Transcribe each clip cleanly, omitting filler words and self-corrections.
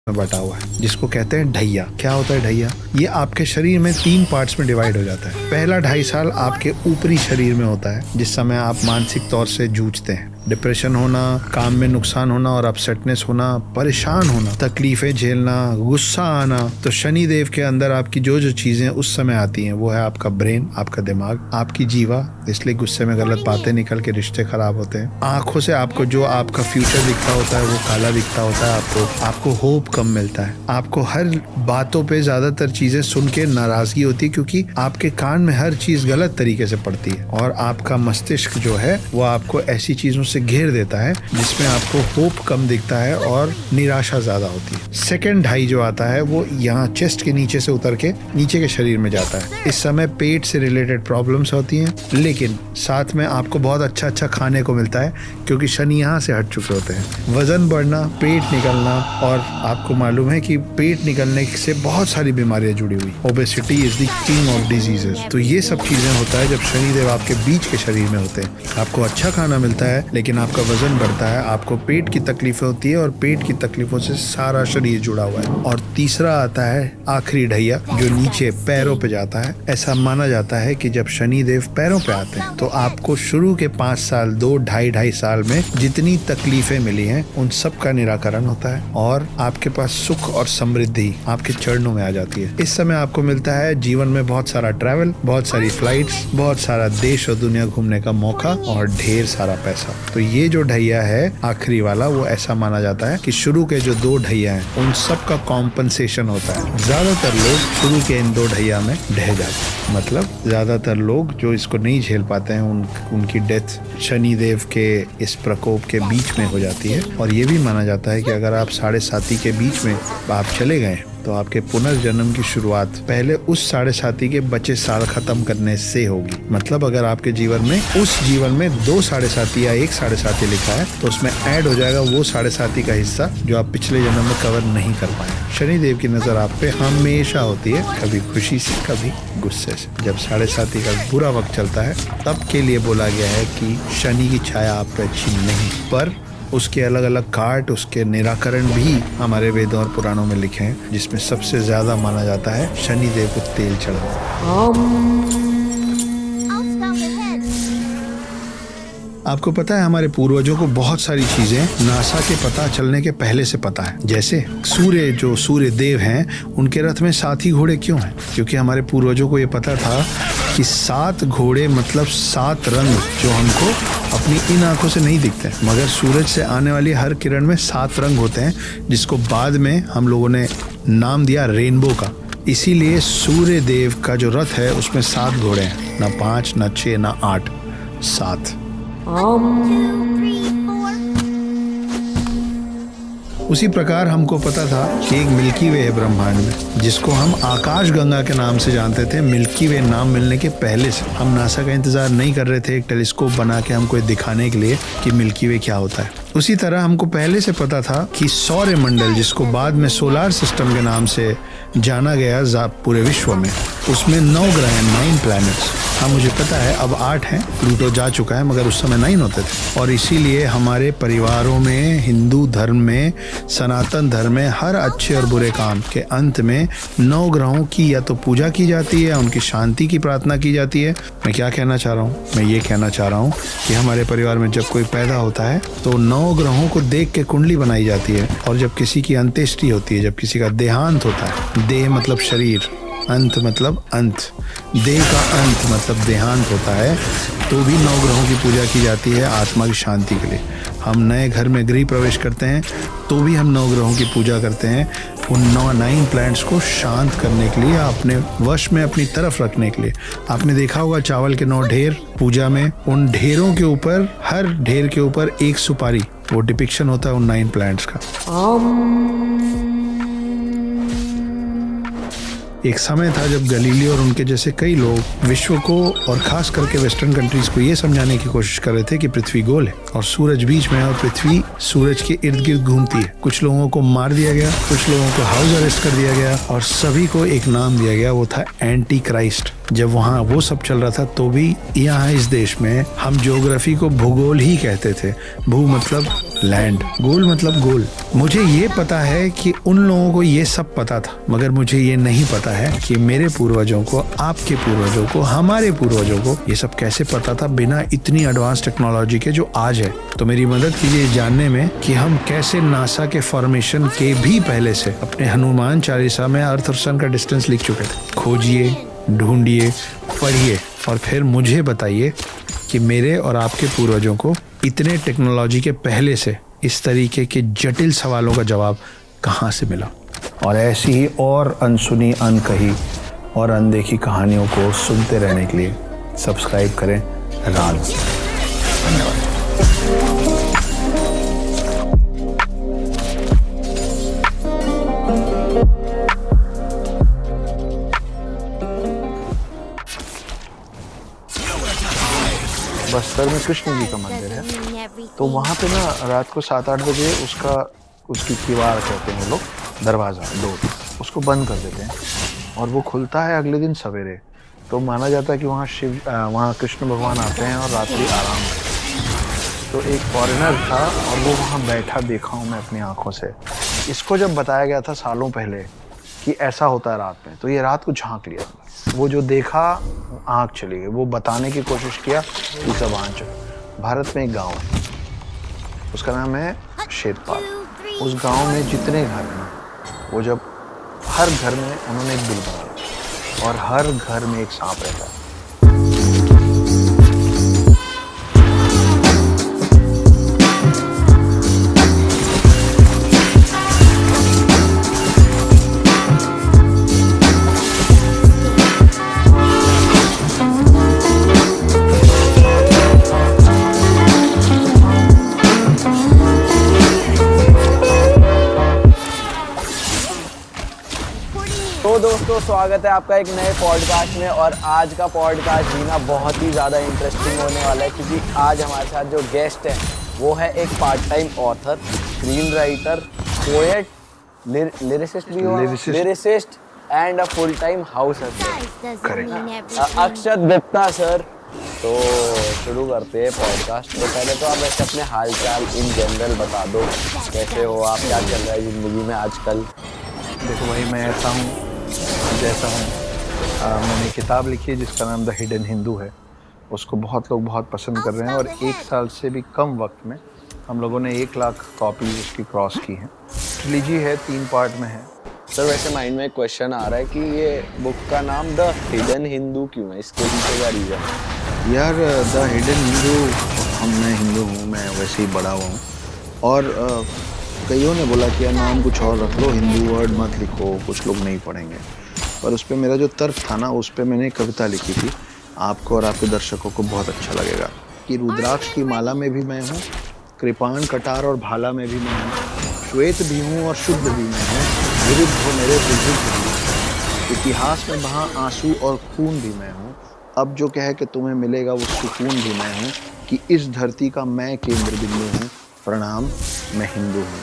में बटा हुआ है, जिसको कहते हैं ढैया। क्या होता है ढैया? ये आपके शरीर में 3 पार्ट्स में डिवाइड हो जाता है। पहला 2.5 साल आपके ऊपरी शरीर में होता है, जिस समय आप मानसिक तौर से जूझते हैं, डिप्रेशन होना, काम में नुकसान होना और अपसेटनेस होना, परेशान होना, तकलीफें झेलना, गुस्सा आना। तो शनि देव के अंदर आपकी जो जो चीजें उस समय आती हैं वो है आपका ब्रेन, आपका दिमाग, आपकी जीवा। इसलिए गुस्से में गलत बातें निकल के रिश्ते खराब होते हैं। आंखों से आपको जो आपका फ्यूचर दिखता होता है वो काला दिखता होता है। आपको होप कम मिलता है। आपको हर बातों पे ज्यादातर चीजें सुन के नाराजगी होती है, क्योंकि आपके कान में हर चीज गलत तरीके से पड़ती है और आपका मस्तिष्क जो है वो आपको ऐसी चीजों से घेर देता है जिसमें आपको होप कम दिखता है और निराशा ज्यादा होती है। सेकेंड 2.5 जो आता है वो यहाँ चेस्ट के नीचे से उतर के नीचे के शरीर में जाता है। इस समय पेट से रिलेटेड प्रॉब्लम्स होती हैं, लेकिन साथ में आपको बहुत अच्छा अच्छा खाने को मिलता है, क्योंकि शनि यहाँ से हट चुके होते हैं। वजन बढ़ना, पेट निकलना, और आपको मालूम है कि पेट निकलने से बहुत सारी बीमारियां जुड़ी हुई। Obesity is the king of diseases. तो ये सब चीजें होता है जब शनिदेव आपके बीच के शरीर में होते हैं। आपको अच्छा खाना मिलता है, लेकिन आपका वजन बढ़ता है, आपको पेट की तकलीफें होती है और पेट की तकलीफों से सारा शरीर जुड़ा हुआ है। और तीसरा आता है आखिरी ढैया, जो नीचे पैरों पे जाता है। ऐसा माना जाता है कि जब शनिदेव पैरों पे आते हैं तो आपको शुरू के 5 साल, 2-2.5 साल में जितनी तकलीफें मिली हैं उन सब का निराकरण होता है और आपके पास सुख और समृद्धि आपके चरणों में आ जाती है। इस समय आपको मिलता है जीवन में बहुत सारा ट्रैवल, बहुत सारी फ्लाइट्स, बहुत सारा देश और दुनिया घूमने का मौका और ढेर सारा पैसा। तो ये जो ढैया है आखिरी वाला, वो ऐसा माना जाता है कि शुरू के जो 2 ढैया हैं उन सब का कॉम्पनसेशन होता है। ज्यादातर लोग शुरू के इन 2 ढैया में ढह जाते हैं। मतलब ज्यादातर लोग जो इसको नहीं झेल पाते हैं उनकी डेथ शनिदेव के इस प्रकोप के बीच में हो जाती है। और ये भी माना जाता है कि अगर आप 7.5 के बीच में आप चले गए तो आपके पुनर्जन्म की शुरुआत पहले उस 7.5 के बचे साल खत्म करने से होगी। मतलब अगर आपके जीवन में उस जीवन में 2 7.5 या 1 7.5 लिखा है तो उसमें ऐड हो जाएगा वो 7.5 का हिस्सा जो आप पिछले जन्म में कवर नहीं कर पाए। शनिदेव की नजर आप पे हमेशा होती है, कभी खुशी से कभी गुस्से से। जब 7.5 का बुरा वक्त चलता है तब के लिए बोला गया है कि शनि की छाया आप पे अच्छी नहीं, पर उसके अलग अलग काट, उसके निराकरण भी हमारे वेदों और पुराणों में लिखे हैं, जिसमें सबसे ज्यादा माना जाता है शनिदेव को तेल चढ़ाना। आपको पता है हमारे पूर्वजों को बहुत सारी चीजें नासा के पता चलने के पहले से पता है। जैसे सूर्य देव हैं, उनके रथ में 7 ही घोड़े क्यों हैं? क्योंकि हमारे पूर्वजों को ये पता था कि 7 घोड़े मतलब 7 रंग जो हमको अपनी इन आंखों से नहीं दिखते, मगर सूरज से आने वाली हर किरण में 7 रंग होते हैं, जिसको बाद में हम लोगों ने नाम दिया रेनबो का। इसीलिए सूर्य देव का जो रथ है उसमें 7 घोड़े हैं, ना 5, ना 6, ना 8, 7। उसी प्रकार हमको पता था कि एक मिल्की वे है ब्रह्मांड में, जिसको हम आकाश गंगा के नाम से जानते थे। मिल्की वे नाम मिलने के पहले से हम नासा का इंतजार नहीं कर रहे थे एक टेलीस्कोप बना के हमको दिखाने के लिए कि मिल्की वे क्या होता है। उसी तरह हमको पहले से पता था कि सौर मंडल, जिसको बाद में सोलार सिस्टम के नाम से जाना गया पूरे विश्व में, उसमें 9 ग्रह हैं, 9 प्लैनेट्स। हाँ, मुझे पता है अब 8 हैं, प्लूटो जा चुका है, मगर उस समय 9 होते थे। और इसीलिए हमारे परिवारों में, हिंदू धर्म में, सनातन धर्म में हर अच्छे और बुरे काम के अंत में 9 ग्रहों की या तो पूजा की जाती है या उनकी शांति की प्रार्थना की जाती है। मैं क्या कहना चाह रहा हूँ? मैं ये कहना चाह रहा हूँ कि हमारे परिवार में जब कोई पैदा होता है तो 9 ग्रहों को देख के कुंडली बनाई जाती है, और जब किसी की अंत्येष्टि होती है, जब किसी का देहांत होता है, देह मतलब शरीर, अंत मतलब अंत, देह का अंत मतलब देहांत होता है, तो भी 9 ग्रहों की पूजा की जाती है आत्मा की शांति के लिए। हम नए घर में गृह प्रवेश करते हैं तो भी हम 9 ग्रहों की पूजा करते हैं, उन 9 प्लैनेट्स को शांत करने के लिए, अपने वश में अपनी तरफ रखने के लिए। आपने देखा होगा चावल के 9 ढेर पूजा में, उन ढेरों के ऊपर, हर ढेर के ऊपर एक सुपारी, वो डिपिक्शन होता है उन 9 प्लैनेट्स का। एक समय था जब गलीलियो और उनके जैसे कई लोग विश्व को और खास करके वेस्टर्न कंट्रीज को ये समझाने की कोशिश कर रहे थे कि पृथ्वी गोल है और सूरज बीच में है और पृथ्वी सूरज के इर्द गिर्द घूमती है। कुछ लोगों को मार दिया गया, कुछ लोगों को हाउस अरेस्ट कर दिया गया और सभी को एक नाम दिया गया, वो था एंटी क्राइस्ट। जब वहाँ वो सब चल रहा था तो भी यहाँ इस देश में हम ज्योग्राफी को भूगोल ही कहते थे। भू मतलब लैंड, गोल मतलब गोल। मुझे ये पता है कि उन लोगों को ये सब पता था, मगर मुझे ये नहीं पता है कि मेरे पूर्वजों को, आपके पूर्वजों को, हमारे पूर्वजों को ये सब कैसे पता था बिना इतनी एडवांस टेक्नोलॉजी के जो आज है। तो मेरी मदद कीजिए जानने में कि हम कैसे नासा के फॉर्मेशन के भी पहले से अपने हनुमान चालीसा में अर्थ और सन का डिस्टेंस लिख चुके थे। खोजिए, ढूंढिए, पढ़िए और फिर मुझे बताइए कि मेरे और आपके पूर्वजों को इतने टेक्नोलॉजी के पहले से इस तरीके के जटिल सवालों का जवाब कहाँ से मिला। और ऐसी ही और अनसुनी, अनकही और अनदेखी कहानियों को सुनते रहने के लिए सब्सक्राइब करें राज। धन्यवाद। बस्तर में कृष्ण जी का मंदिर है, तो वहाँ पे ना रात को 7-8 बजे उसकी किवाड़ कहते हैं वो लोग, दरवाज़ा, डोर, उसको बंद कर देते हैं और वो खुलता है अगले दिन सवेरे। तो माना जाता है कि वहाँ कृष्ण भगवान आते हैं और रात्रि आराम करते हैं। तो एक फॉरेनर था और वो वहाँ बैठा देखा हूँ मैं अपनी आँखों से। इसको जब बताया गया था सालों पहले कि ऐसा होता है रात में, तो ये रात को झांक लिया। वो जो देखा, आँख चली गई। वो बताने की कोशिश किया कि ज़बान चली। भारत में एक गांव है, उसका नाम है शेरपाल। उस गांव में जितने घर हैं, वो जब हर घर में उन्होंने एक बिल बनाया और हर घर में एक सांप रहता है। तो दोस्तों, स्वागत है आपका एक नए पॉडकास्ट में। और आज का पॉडकास्ट भी ना बहुत ही ज़्यादा इंटरेस्टिंग होने वाला है, क्योंकि आज हमारे साथ जो गेस्ट है वो है एक part time author, screen writer, poet, lyricist and a full time house husband, Akshat Gupta sir. तो शुरू करते हैं पॉडकास्ट। तो पहले तो आप ऐसे अपने हाल चाल इन जनरल बता दो, कैसे हो आप, क्या चल रहा है ज़िंदगी में आजकल। देखो भाई, मैं ऐसा हूँ जैसा हूँ। मैंने किताब लिखी है जिसका नाम द हिडन हिंदू है। उसको बहुत लोग बहुत पसंद कर रहे हैं और 1 साल से भी कम वक्त में हम लोगों ने 1 लाख कॉपी उसकी क्रॉस की है। ट्रिलॉजी है, 3 पार्ट में है। सर वैसे माइंड में एक क्वेश्चन आ रहा है कि ये बुक का नाम द हिडन हिंदू क्यों है, इसके पीछे क्या रीज़न है? यार द हिडन हिंदू, मैं हिंदू हूँ, मैं वैसे ही बड़ा हुआ हूँ और कईयों ने बोला कि यार नाम कुछ और रख लो, हिंदू वर्ड मत लिखो, कुछ लोग नहीं पढ़ेंगे। पर उस पर मेरा जो तर्क था ना, उस पर मैंने कविता लिखी थी, आपको और आपके दर्शकों को बहुत अच्छा लगेगा। कि रुद्राक्ष की माला में भी मैं हूँ, कृपाण, कटार और भाला में भी मैं हूँ, श्वेत भी हूँ और शुद्ध भी मैं हूँ, विरुद्ध हो मेरे विरुद्ध भी। इतिहास में वहाँ आंसू और खून भी मैं हूँ, अब जो कहे कि तुम्हें मिलेगा वो सुकून भी मैं हूँ, कि इस धरती का मैं केंद्र बिंदु हूँ, प्रणाम मैं हिंदू हूँ।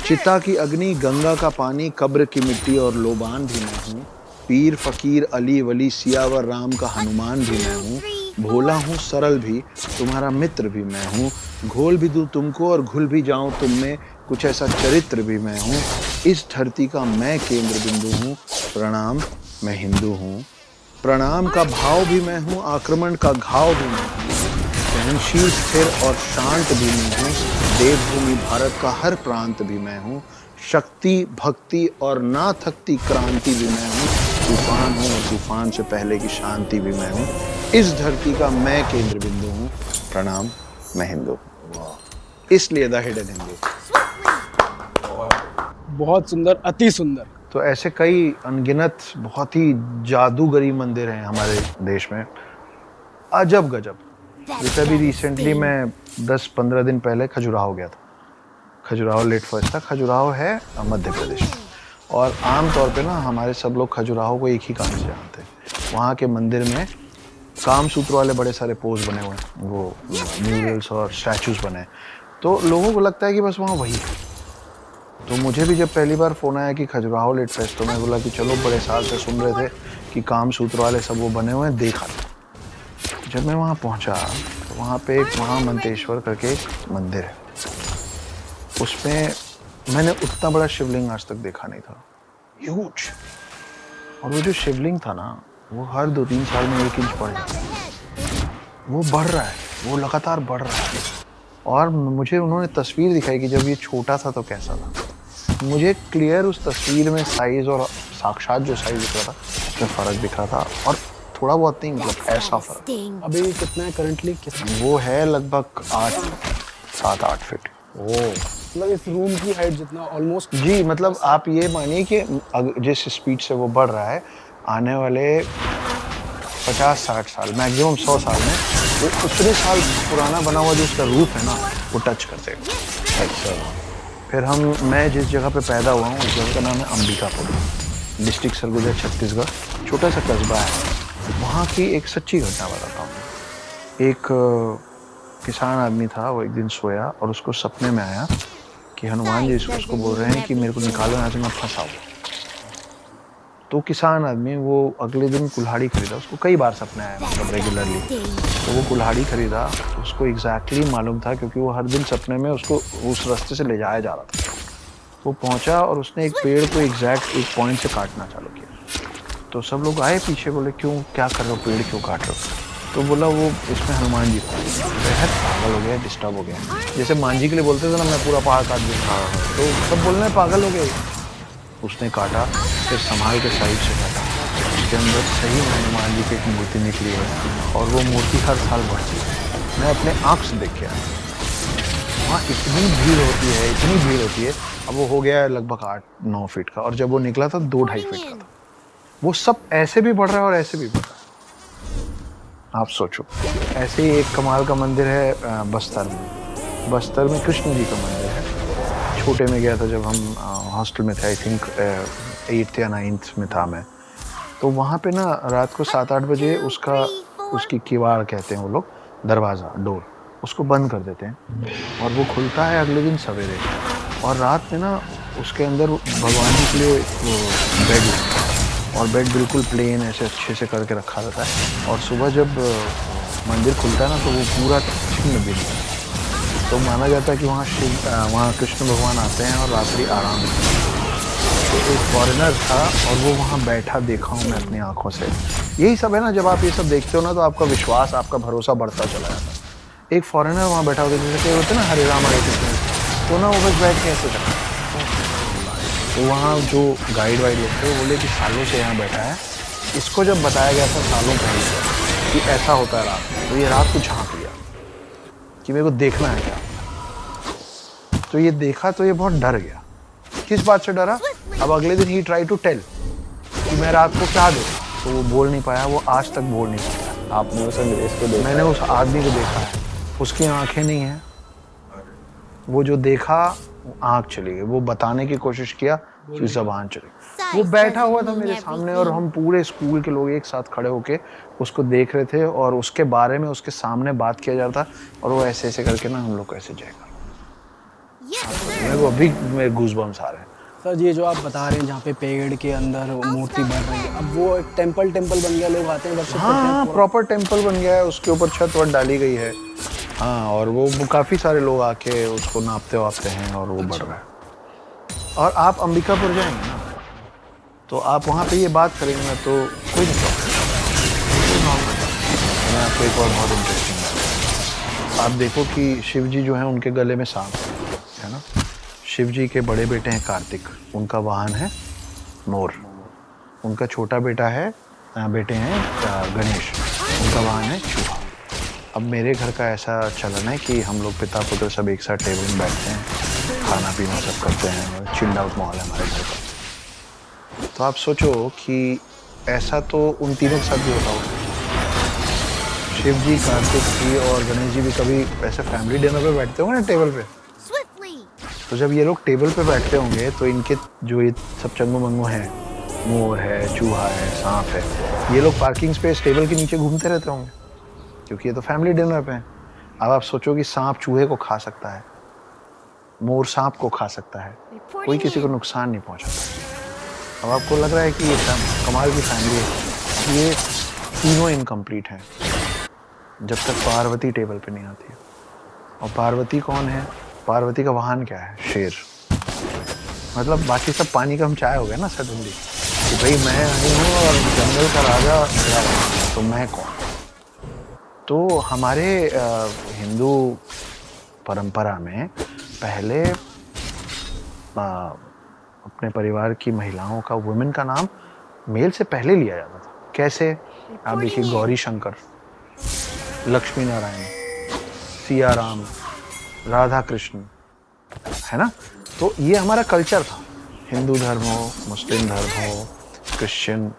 चिता की अग्नि, गंगा का पानी, कब्र की मिट्टी और लोबान भी मैं हूँ, पीर फकीर अली वली सियावर राम का हनुमान भी मैं हूँ, भोला हूँ सरल भी, तुम्हारा मित्र भी मैं हूँ, घोल भी दूँ तुमको और घुल भी जाऊँ तुम में, कुछ ऐसा चरित्र भी मैं हूँ, इस धरती का मैं केंद्र बिंदु हूँ, प्रणाम मैं हिंदू हूँ। प्रणाम का भाव भी मैं हूँ, आक्रमण का घाव भी मैं हूँ, सहनशील, स्थिर और शांत भी मैं हूँ, देवभूमि भारत का हर प्रांत भी मैं हूँ, शक्ति, भक्ति और ना थकती क्रांति भी मैं हूँ, तूफान हूँ और तूफान से पहले की शांति भी मैं हूँ, इस धरती का मैं केंद्र बिंदु हूँ, प्रणाम मैं हिंदू। इसलिए द हिडन हिंदू। बहुत सुंदर, अति सुंदर। तो ऐसे कई अनगिनत बहुत ही जादूगरी मंदिर हैं हमारे देश में, अजब गजब। जैसे अभी रिसेंटली मैं 10-15 दिन पहले खजुराहो गया था। खजुराहो लेट फर्स्ट था। खजुराहो है मध्य प्रदेश में और आम तौर पे ना हमारे सब लोग खजुराहो को एक ही काम से जानते हैं। वहाँ के मंदिर में काम सूत्र वाले बड़े सारे पोज बने हुए हैं, वो म्यूरल्स और स्टैचूज बने हैं, तो लोगों को लगता है कि बस वहाँ वही है। तो मुझे भी जब पहली बार फ़ोन आया कि खजुराहो लेट फेस्ट, तो मैं बोला कि चलो, बड़े साल से सुन रहे थे कि काम सूत्र वाले सब वो बने हुए हैं, देखा था। जब मैं वहाँ पहुँचा तो वहाँ पे एक महामंतेश्वर करके एक मंदिर है। उसमें मैंने उतना बड़ा शिवलिंग आज तक देखा नहीं था, ह्यूज। और वो जो शिवलिंग था ना, वो हर 2-3 साल में 1 इंच बढ़ जाता है। वो बढ़ रहा है, वो लगातार बढ़ रहा है। और मुझे उन्होंने तस्वीर दिखाई कि जब ये छोटा था तो कैसा था। मुझे क्लियर उस तस्वीर में साइज और साक्षात जो साइज दिख रहा था उसमें फ़र्क दिख रहा था, और थोड़ा बहुत नहीं, मतलब ऐसा फ़र्क। अभी कितना है करंटली? वो है लगभग 7-8 फीट। मतलब इस रूम की हाइट जितना ऑलमोस्ट। जी, मतलब आप ये मानिए कि जिस स्पीड से वो बढ़ रहा है, आने वाले 50-60 साल, मैक्सिमम 100 साल में वो उतने साल पुराना बना हुआ जो उसका रूप है ना, वो टच कर देगा। अच्छा। फिर मैं जिस जगह पे पैदा हुआ हूँ, उस जगह का नाम है अंबिकापुर, डिस्ट्रिक्ट सरगुजा, छत्तीसगढ़। छोटा सा कस्बा है। वहाँ की एक सच्ची घटना बताता हूँ। एक किसान आदमी था, वो एक दिन सोया और उसको सपने में आया कि हनुमान जी उसको बोल रहे हैं कि मेरे को निकालो यहाँ से, मैं फंसा हूँ। तो किसान आदमी वो अगले दिन कुल्हाड़ी खरीदा। उसको कई बार सपने आए, मतलब रेगुलरली। तो वो कुल्हाड़ी खरीदा, उसको एग्जैक्टली मालूम था क्योंकि वो हर दिन सपने में उसको उस रास्ते से ले जाया जा रहा था। वो पहुंचा और उसने एक पेड़ को एग्जैक्ट एक पॉइंट से काटना चालू किया। तो सब लोग आए पीछे, बोले क्यों, क्या कर रहे हो, पेड़ क्यों काट रहे हो? तो बोला वो इसमें हनुमान जी था, बेहद पागल हो गया, डिस्टर्ब हो गया। जैसे मान जी के लिए बोलते थे ना, मैं पूरा पहाड़ काट दूंगा, तो सब बोलने में पागल हो गए। उसने काटा, फिर संभाल के साइड से काटा। उसके अंदर सही में हनुमान जी की एक मूर्ति निकली है, और वो मूर्ति हर साल बढ़ती है। मैं अपने आँख से देख के आया। वहाँ इतनी भीड़ होती है, इतनी भीड़ होती है। अब वो हो गया है लगभग 8-9 फीट का, और जब वो निकला था 2-2.5 फीट का था। वो सब ऐसे भी बढ़ रहा है और ऐसे भी बढ़ रहा है। आप सोचो। ऐसे ही एक कमाल का मंदिर है बस्तर में। बस्तर में कृष्ण जी का मंदिर है। छोटे में गया था जब हम हॉस्टल में थे, आई थिंक 8th या 9th में था मैं। तो वहाँ पे ना रात को 7-8 बजे उसकी किवाड़ कहते हैं वो लोग, दरवाज़ा, डोर, उसको बंद कर देते हैं, और वो खुलता है अगले दिन सवेरे। और रात में ना उसके अंदर भगवान जी के लिए बेड लगता है, और बेड बिल्कुल प्लेन ऐसे अच्छे से करके रखा रहता है। और सुबह जब मंदिर खुलता है ना, तो वो पूरा छिन्न भिन्न है। तो माना जाता है कि वहाँ कृष्ण भगवान आते हैं और रात्रि आराम करते हैं। तो एक फॉरेनर था और वो वहाँ बैठा, देखा हूँ मैं अपनी आँखों से। यही सब है ना, जब आप ये सब देखते हो ना, तो आपका विश्वास, आपका भरोसा बढ़ता चला जाता है। एक फॉरेनर वहाँ बैठा होता है, जैसे होते हैं ना हरे राम हरे कृष्ण, तो ना वो बस बैठ के ऐसे करता है। तो वहाँ जो गाइड वाइड लोग थे, वो बोले कि सालों से यहाँ बैठा है। इसको जब बताया गया था सालों पहले कि ऐसा होता है रात में, तो ये रात को झाँक लिया कि मेरे को देखना है क्या। तो ये देखा तो ये बहुत डर गया। किस बात से डरा? अब अगले दिन ही ट्राई टू टेल कि मैं रात को क्या देखा, तो वो बोल नहीं पाया। वो आज तक बोल नहीं पाया। आपने उस अंग्रेज को देखा? मैंने उस आदमी को देखा है। उसकी आंखें नहीं हैं। वो जो देखा, आंख चली गई। वो बताने की कोशिश किया, फिर ज़बान चली गई। वो बैठा हुआ था मेरे सामने, और हम पूरे स्कूल के लोग एक साथ खड़े होके उसको देख रहे थे, और उसके बारे में उसके सामने बात किया जा रहा था। और वो ऐसे ऐसे करके ना हम लोग को ऐसे जाएगा। मेरे को अभी मेरे गूज़बम्स आ रहे हैं। सर ये जो आप बता रहे हैं जहाँ पे पेड़ के अंदर मूर्ति बन रही है, अब वो एक टेम्पल बन गया, लोग आते हैं वर्शिप करते हैं? हाँ, प्रॉपर टेम्पल बन गया है। उसके ऊपर छत वत डाली गई है। हाँ, और वो काफ़ी सारे लोग आके उसको नापते वापते हैं, और वो बढ़ रहा है। और आप अंबिकापुर जाएंगे ना, तो आप वहाँ पे ये बात करेंगे ना, तो कोई नहीं प्रॉब्लम। मैं आपको एक और बहुत इंटरेस्टिंग बात, आप देखो कि शिव जी जो हैं, उनके गले में सांप है ना। शिव जी के बड़े बेटे हैं कार्तिक, उनका वाहन है मोर। उनका छोटा बेटे हैं गणेश, उनका वाहन है चूहा। अब मेरे घर का ऐसा चलन है कि हम लोग पिता पुत्र सब एक साथ टेबल में बैठते हैं, खाना पीना सब करते हैं, चिल्ड आउट माहौल है हमारे घर का। तो आप सोचो कि ऐसा तो उन तीनों के साथ भी होता होगा। शिव जी, कार्तिक जी और गणेश जी भी कभी ऐसे फैमिली डिनर पे बैठते होंगे ना टेबल पे। तो जब ये लोग टेबल पे बैठते होंगे, तो इनके जो ये सब चंगू मंगू हैं, मोर है, चूहा है, सांप है, ये लोग पार्किंग स्पेस टेबल के नीचे घूमते रहते होंगे, क्योंकि ये तो फैमिली डिनर पे हैं। अब आप सोचो कि सांप चूहे को खा सकता है, मोर सांप को खा सकता है, कोई किसी को नुकसान नहीं पहुंचाता। अब आपको लग रहा है कि ये कमाल की फैमिली है। ये तीनों इनकम्प्लीट हैं जब तक पार्वती टेबल पे नहीं आती है। और पार्वती कौन है? पार्वती का वाहन क्या है? शेर। मतलब बाकी सब पानी का हम चाय हो गया ना सडनली कि भाई मैं आई हूँ और जंगल का राजा मेरा वाहन है, तो मैं कौन? तो हमारे हिंदू परंपरा में पहले अपने परिवार की महिलाओं का, वुमेन का नाम मेल से पहले लिया जाता था। कैसे? आप देखिए, गौरी शंकर, लक्ष्मी नारायण, सिया राम, राधा कृष्ण, है ना। तो ये हमारा कल्चर था। हिंदू धर्म हो, मुस्लिम धर्म हो, क्रिश्चियन,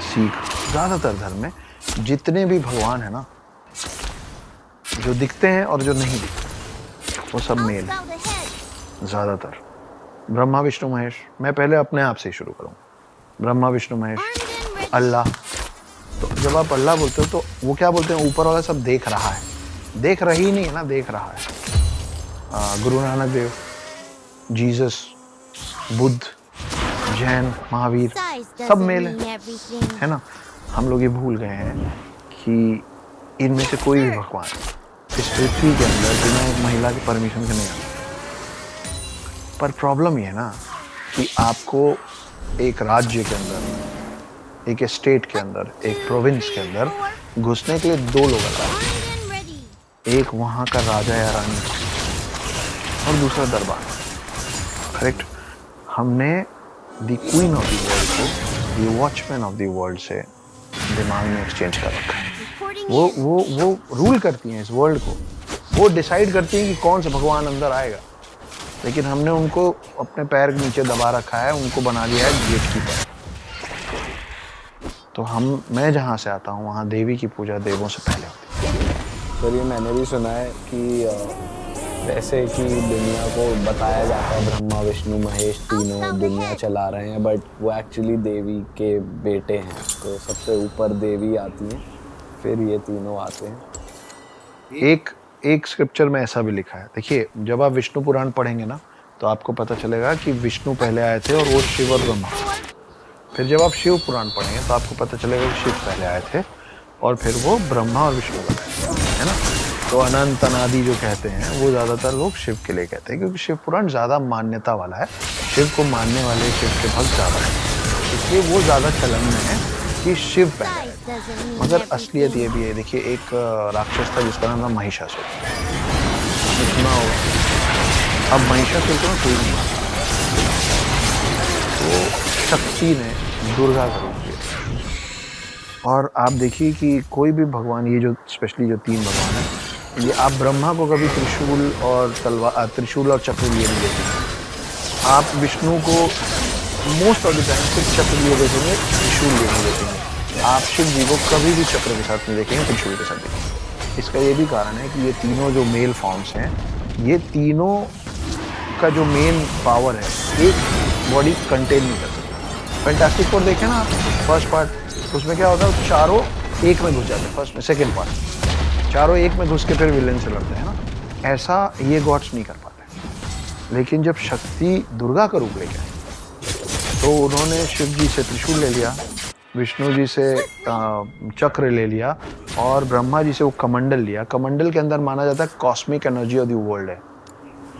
सिख, ज़्यादातर धर्म में जितने भी भगवान है ना, जो दिखते हैं और जो नहीं दिखते, वो सब मेल है ज़्यादातर। ब्रह्मा विष्णु महेश, मैं पहले अपने आप से ही शुरू करूँ। ब्रह्मा विष्णु महेश, अल्लाह। तो जब आप अल्लाह बोलते हो तो वो क्या बोलते हैं? ऊपर वाला सब देख रहा है, देख रही नहीं है ना, देख रहा है। गुरु नानक देव, जीसस, बुद्ध, जैन, महावीर, सब मेल है ना। हम लोग ये भूल गए हैं कि इनमें से कोई भी भगवान इस पृथ्वी के अंदर बिना एक महिला की परमिशन के नहीं आता। पर प्रॉब्लम ये है ना कि आपको एक राज्य के अंदर, एक स्टेट के अंदर, एक प्रोविंस के अंदर घुसने के लिए 2 लोग आता है। एक वहाँ का राजा या रानी और दूसरा दरबार। करेक्ट। हमने the queen of the world को the watchman of the world से दिमाग में एक्सचेंज कर रखा है। वो रूल करती हैं इस वर्ल्ड को, वो डिसाइड करती हैं कि कौन सा भगवान अंदर आएगा, लेकिन हमने उनको अपने पैर के नीचे दबा रखा है, उनको बना दिया है गेट कीपर। तो मैं जहाँ से आता हूँ वहाँ देवी की पूजा देवों से पहले होती है। सर ये मैंने भी सुना है कि वैसे कि दुनिया को बताया जाता है ब्रह्मा विष्णु महेश तीनों दुनिया चला रहे हैं, बट वो एक्चुअली देवी के बेटे हैं। तो सबसे ऊपर देवी आती हैं, फिर ये तीनों आते हैं। एक स्क्रिप्चर में ऐसा भी लिखा है। देखिए, जब आप विष्णु पुराण पढ़ेंगे ना तो आपको पता चलेगा कि विष्णु पहले आए थे और वो शिव और ब्रह्मा। फिर जब आप शिव पुराण पढ़ेंगे तो आपको पता चलेगा कि शिव पहले आए थे और फिर वो ब्रह्मा और विष्णु बने, है ना। तो अनंत अनादि जो कहते हैं वो ज़्यादातर लोग शिव के लिए कहते हैं, क्योंकि शिव पुराण ज़्यादा मान्यता वाला है, शिव को मानने वाले, शिव के भक्त ज़्यादा हैं, इसलिए वो ज़्यादा चलन में है कि शिव पहले आए। मगर असलियत ये भी है। देखिए, एक राक्षस था जिसका नाम था महिषासुर, सुना होगा। अब महिषासुर को कोई नहीं मानता, तो शक्ति ने दुर्गा का रूप लिया। और आप देखिए कि कोई भी भगवान, ये जो स्पेशली जो 3 भगवान हैं, ये आप ब्रह्मा को कभी त्रिशूल और तलवार, त्रिशूल और चक्र लिए नहीं देखेंगे। आप विष्णु को मोस्ट ऑफ द टाइम सिर्फ चक्र लिए देखेंगे, त्रिशूल लिए नहीं देखेंगे। आप शिव जी को कभी भी चक्र के साथ नहीं देखेंगे, त्रिशूल के साथ देखेंगे। इसका ये भी कारण है कि ये तीनों जो मेल फॉर्म्स हैं, ये तीनों का जो मेन पावर है, एक बॉडी कंटेन नहीं कर सकता। फैंटास्टिक फोर देखें ना आप, फर्स्ट पार्ट, उसमें क्या होता है, चारों एक में घुस जाते हैं। फर्स्ट में, सेकेंड पार्ट चारों एक में घुस के फिर विलेन से लड़ते हैं ना। ऐसा ये गॉड्स नहीं कर पाते। लेकिन जब शक्ति दुर्गा का रूप लेके आई तो उन्होंने शिव जी से त्रिशूल ले लिया, विष्णु जी से चक्र ले लिया और ब्रह्मा जी से वो कमंडल लिया। कमंडल के अंदर माना जाता है cosmic energy of the world है,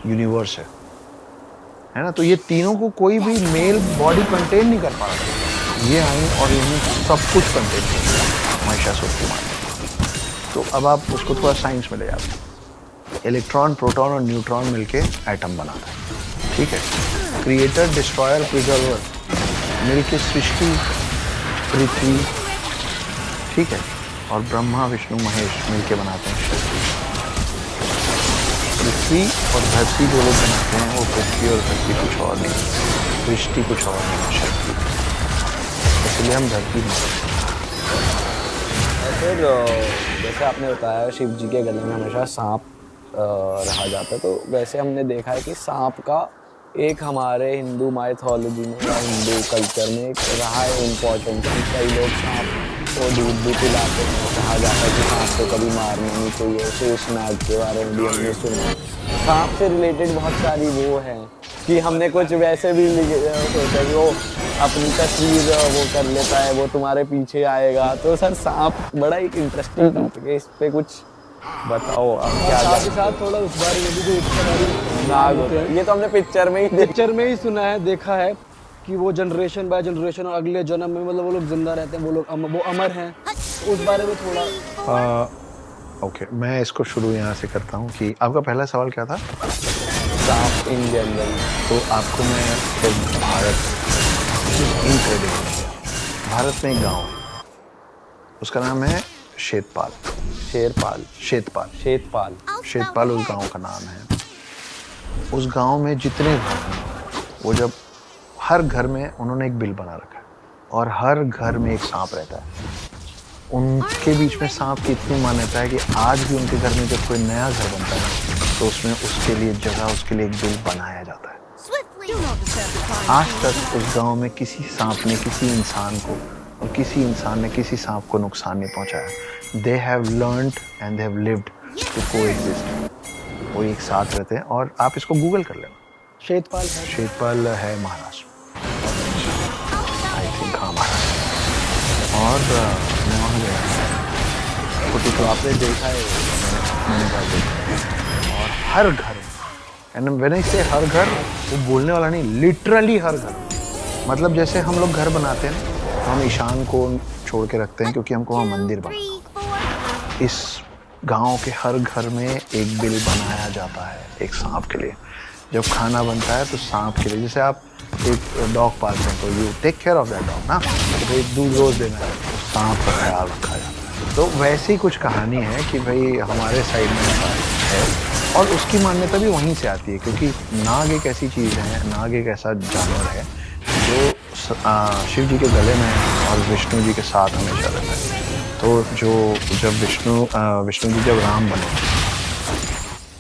यूनिवर्स है ना। तो ये तीनों को कोई भी मेल बॉडी कंटेन नहीं कर पा रहा। ये आई और इन्हें सब कुछ कंटेन कर दिया महिषासुर के मार। तो अब आप उसको थोड़ा साइंस में ले जाते हैं। इलेक्ट्रॉन, प्रोटॉन और न्यूट्रॉन मिलके एटम बनाता है, ठीक है। क्रिएटर, डिस्ट्रॉयर, प्रिजर्वर मिलके सृष्टि, पृथ्वी, ठीक है। और ब्रह्मा विष्णु महेश मिलके बनाते हैं शक्ति। पृथ्वी और धरती जो लोग बनाते हैं वो पृथ्वी और धरती कुछ और नहीं, सृष्टि कुछ और नहीं, शक्ति। इसलिए हम धरती में। फिर जैसे आपने बताया शिव जी के गले में हमेशा सांप रहा जाता है, तो वैसे हमने देखा है कि सांप का एक हमारे हिंदू माइथोलॉजी में या हिंदू कल्चर में एक रहा है इम्पोर्टेंट। कई लोग सांप को दूध भी पिलाते हैं, कहा जाता है कि सांप को कभी मारना नहीं चाहिए। शेषनाग के बारे में भी हमने सुना। सांप से रिलेटेड बहुत सारी वो है कि हमने कुछ वैसे भी सोचा कि वो अपनी तस्वीर वो कर लेता है, वो तुम्हारे पीछे आएगा। तो सर सांप बड़ा एक इंटरेस्टिंग टॉपिक है, इस पर कुछ बताओ अब क्या साथ ही साथ थोड़ा उस बारे में भी जो इच्छा नाग होते हैं। ये तो हमने पिक्चर में ही देखा। पिक्चर में ही सुना है, देखा है कि वो जनरेशन बाय जनरेशन और अगले जन्म में मतलब वो लोग जिंदा रहते हैं, वो लोग वो अमर हैं। तो उस बारे में थोड़ा ओके, मैं इसको शुरू यहाँ से करता हूँ कि आपका पहला सवाल क्या था? सांप इन जनरल। तो आपको मैं एक इनक्रेडिबल, भारत में एक गांव है, उसका नाम है शेतपाल। शेरपाल, शेतपाल शेतपाल, शेतपाल उस गांव का नाम है। उस गांव में जितने घर हैं, वो जब हर घर में उन्होंने एक बिल बना रखा है और हर घर में एक सांप रहता है। उनके बीच में सांप की इतनी मान्यता है कि आज भी उनके घर में जब कोई नया घर बनता है तो उसमें उसके लिए जगह, उसके लिए एक बिल बनाया जाता है। आज तक उस गांव में किसी सांप ने किसी इंसान को और किसी इंसान ने किसी सांप को नुकसान नहीं पहुंचाया। They have learned and they have lived to coexist. वो एक साथ रहते हैं और आप इसको गूगल कर लेना। शेतपाल है। शेतपाल है महाराष्ट्र, आई थिंक, हाँ महाराष्ट्र। और मैं वहाँ गया, फोटो तो आपने देखा है, मैंने कहा देखा। और हर घर, एंड व्हेन आई से हर घर, वो बोलने वाला नहीं, लिटरली हर घर। मतलब जैसे हम लोग घर बनाते हैं तो हम ईशान को छोड़ के रखते हैं क्योंकि हमको वहाँ मंदिर बनाना। इस गांव के हर घर में एक बिल बनाया जाता है एक सांप के लिए। जब खाना बनता है तो सांप के लिए, जैसे आप एक डॉग पालते हैं तो you take care of that dog ना, तो भाई दूध रोज देना है, तो सांप का ख्याल रखा जाता है। तो वैसी कुछ कहानी है कि भाई हमारे साइड में है और उसकी मान्यता भी वहीं से आती है क्योंकि नाग एक ऐसी चीज़ है, नाग एक ऐसा जानवर है जो शिव जी के गले में और विष्णु जी के साथ हमेशा रहता है। तो जब विष्णु जी जब राम बने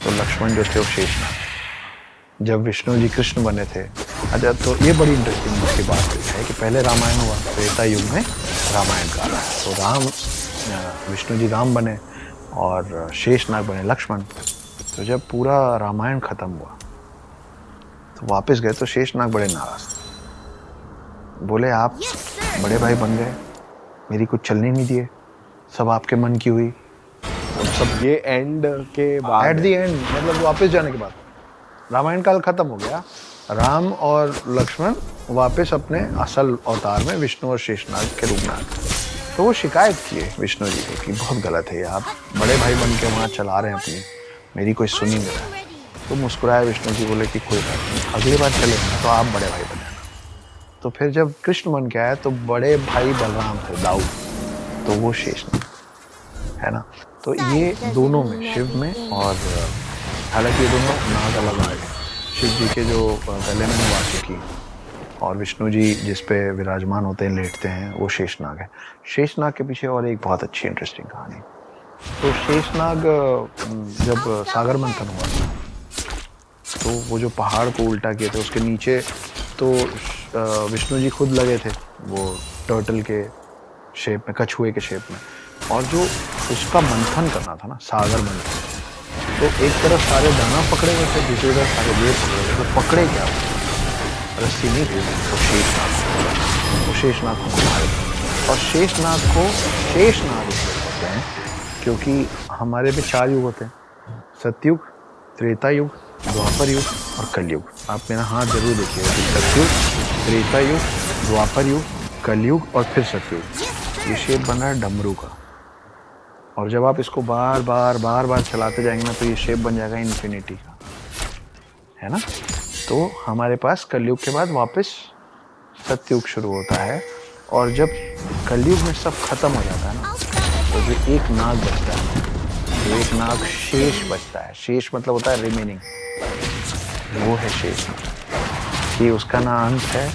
तो लक्ष्मण जो थे वो शेषनाग, जब विष्णु जी कृष्ण बने थे। अच्छा, तो ये बड़ी इंटरेस्टिंग की बात है कि पहले रामायण हुआ, त्रेता युग में रामायण का रहा है। तो विष्णु जी राम बने और शेषनाग बने लक्ष्मण। तो जब पूरा रामायण खत्म हुआ तो वापस गए तो शेषनाग बड़े नाराज थे। बोले आप बड़े भाई बन गए, मेरी कुछ चलने नहीं दिए, सब आपके मन की हुई। सब ये एंड के बाद, एट द एंड मतलब वापस जाने के बाद रामायण काल खत्म हो गया, राम और लक्ष्मण वापस अपने असल अवतार में विष्णु और शेषनाग के रूप में आ गए। तो वो शिकायत किए विष्णु जी को कि बहुत गलत है, आप बड़े भाई बन के वहाँ चला रहे हैं अपनी, मेरी कोई सुनी नहीं रहा है। तो मुस्कुराए विष्णु जी, बोले कि कोई बात नहीं, अगली बार चले तो आप बड़े भाई बने। तो फिर जब कृष्ण बन के आया तो बड़े भाई बलराम थे, दाऊद, तो वो शेषनाग है ना। तो ये दोनों में, शिव में और हालांकि ये दोनों नाग अलग अलग हैं। शिव जी के जो गले में वासुकी और विष्णु जी जिस पे विराजमान होते हैं, लेटते हैं, वो शेषनाग है। शेषनाग के पीछे और एक बहुत अच्छी इंटरेस्टिंग कहानी। तो शेषनाग जब सागर मंथन हुआ तो वो जो पहाड़ को उल्टा किए थे उसके नीचे तो विष्णु जी खुद लगे थे वो टर्टल के शेप में, कछुए के शेप में, और जो उसका मंथन करना था ना, सागर मंथन, तो एक तरफ सारे दाना पकड़े हुए थे, दूसरी तरफ सारे वेद पकड़े हुए, तो पकड़े क्या, रस्सी नहीं थी, तो शेषनाग को मारे। और शेषनाग को शेषनाग इसलिए कहते हैं क्योंकि हमारे में 4 युग होते हैं, सतयुग, त्रेता युग, द्वापर युग और कलयुग। आप मेरा हाथ जरूर देखिएगा कि सतयुग, त्रेता युग, द्वापर युग, कलयुग और फिर सतयुग। ये शेप बन रहा है डमरू का, और जब आप इसको बार बार चलाते जाएंगे ना तो ये शेप बन जाएगा इन्फिनिटी का, है ना। तो हमारे पास कलयुग के बाद वापस सतयुग शुरू होता है, और जब कलयुग में सब खत्म हो जाता है ना तो जो एक नाग बचता है, जो एक नाग शेष बचता है, शेष मतलब होता है रिमेनिंग, वो है शेषनाग। कि उसका ना अंत है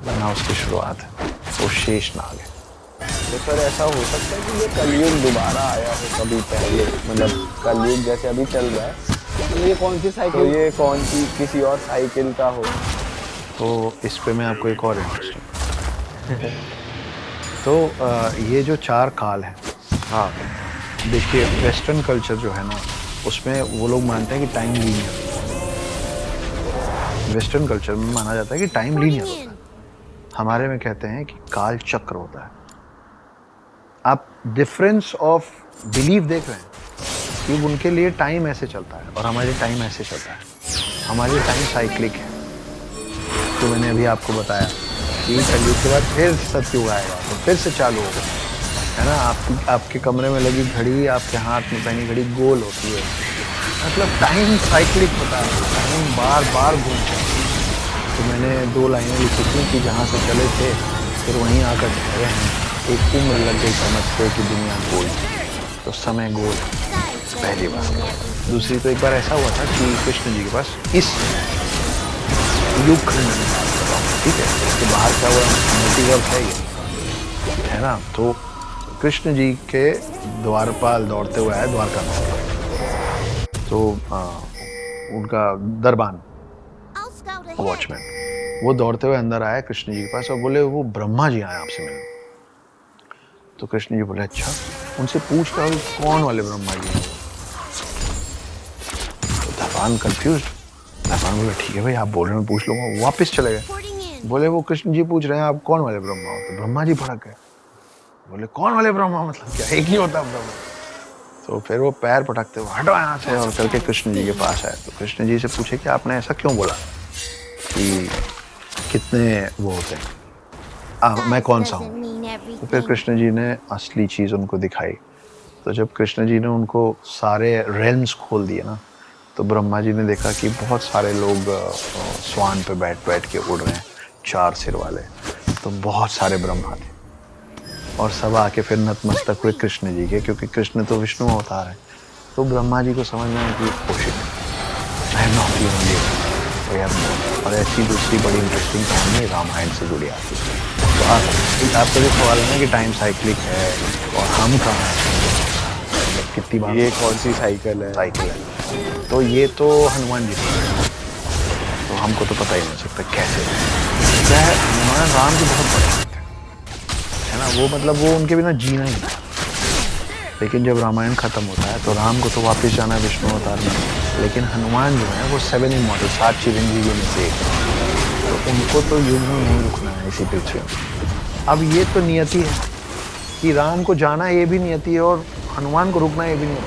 ना उसकी शुरुआत है, वो शेषनाग है। तो सर ऐसा हो सकता है कि ये कलयुग दोबारा आया हो कभी पहले, मतलब कलयुग जैसे अभी चल रहा है, तो ये कौन सी साइकिल, तो ये कौन सी किसी और साइकिल का हो। तो इस पे मैं आपको एक और इंटरेस्टिंग तो ये जो 4 काल हैं, हाँ देखिए, वेस्टर्न कल्चर जो है ना उसमें वो लोग मानते हैं कि टाइम लीनियर, वेस्टर्न कल्चर में माना जाता है कि टाइम लीनियर होता है। हमारे में कहते हैं कि काल चक्र होता है। आप डिफरेंस ऑफ बिलीफ देख रहे हैं। कि उनके लिए टाइम ऐसे चलता है और हमारे टाइम ऐसे चलता है। हमारे टाइम साइक्लिक है। तो मैंने अभी आपको बताया कि कलयुग के बाद फिर सतयुग आएगा, तो फिर से चालू होगा, है ना। आपके कमरे में लगी घड़ी, आपके हाथ में पहनी घड़ी गोल होती है, मतलब टाइम साइक्लिक होता है, टाइम बार बार घूमता है। तो मैंने 2 लाइनें लिखी थी कि जहाँ से चले थे फिर वहीं आकर ठहरे हैं। एक उम्र लग गई समझते कि दुनिया गोल, तो समय गोल, पहली बात। दूसरी तो एक बार ऐसा हुआ था कि कृष्ण जी के पास इस युग खंड में, ठीक है, इसके बाहर क्या हुआ, मल्टीवर्स है ये, है ना। तो कृष्ण जी के द्वारपाल दौड़ते हुए आए द्वारका में। तो उनका दरबान, वॉचमैन, वो दौड़ते हुए अंदर आया कृष्ण जी के पास और बोले वो ब्रह्मा जी आए आपसे मिलने। तो कृष्ण जी बोले अच्छा, उनसे पूछ रहा हूँ कौन वाले ब्रह्मा जी हैं। तो दरबान कंफ्यूज्ड, दरबान बोले ठीक है भाई आप बोल रहे हैं पूछ लूंगा। वापस चले गए, बोले वो कृष्ण जी पूछ रहे हैं आप कौन वाले ब्रह्मा हो। तो ब्रह्मा जी भड़क गए, बोले कौन वाले ब्रह्मा, मतलब क्या एक ही होता ब्रह्मा। तो फिर वो पैर पटकते हुए हटो यहाँ से और करके कृष्ण जी के पास आए। तो कृष्ण जी से पूछे कि आपने ऐसा क्यों बोला कि कितने वो होते हैं, मैं कौन सा हूँ। तो फिर कृष्ण जी ने असली चीज़ उनको दिखाई। तो जब कृष्ण जी ने उनको सारे रेल्म्स खोल दिए ना, तो ब्रह्मा जी ने देखा कि बहुत सारे लोग स्वान पे बैठ बैठ के उड़ रहे हैं, 4 सिर वाले। तो बहुत सारे ब्रह्मा थे और सब आके फिर नतमस्तक हुए कृष्ण जी के, क्योंकि कृष्ण तो विष्णु अवतार है। तो ब्रह्मा जी को समझ में आया कि कोशिश I am not the only one. और ऐसी दूसरी बड़ी इंटरेस्टिंग कहानी रामायण से जुड़ी आती है। तो आपका जो सवाल है ना कि टाइम साइक्लिक है और हम कहाँ हैं, कितनी बार ये कौन सी साइकिल है? साइकिल है, तो ये तो हनुमान जी की, तो हमको तो पता ही नहीं सकता कैसे। क्या है, हनुमान राम के बहुत बड़े भक्त है ना, वो मतलब वो उनके बिना जीना ही नहीं। लेकिन जब रामायण खत्म होता है तो राम को तो वापस जाना है विष्णु अवतार में, लेकिन हनुमान जो है वो 7 इमॉर्टल, 7 चिरंजीवियों में से एक, तो उनको तो युग में नहीं रुकना है इसी पृथ्वी में। अब ये तो नियति है कि राम को जाना ये भी नियति है और हनुमान को रुकना ये भी नियति है।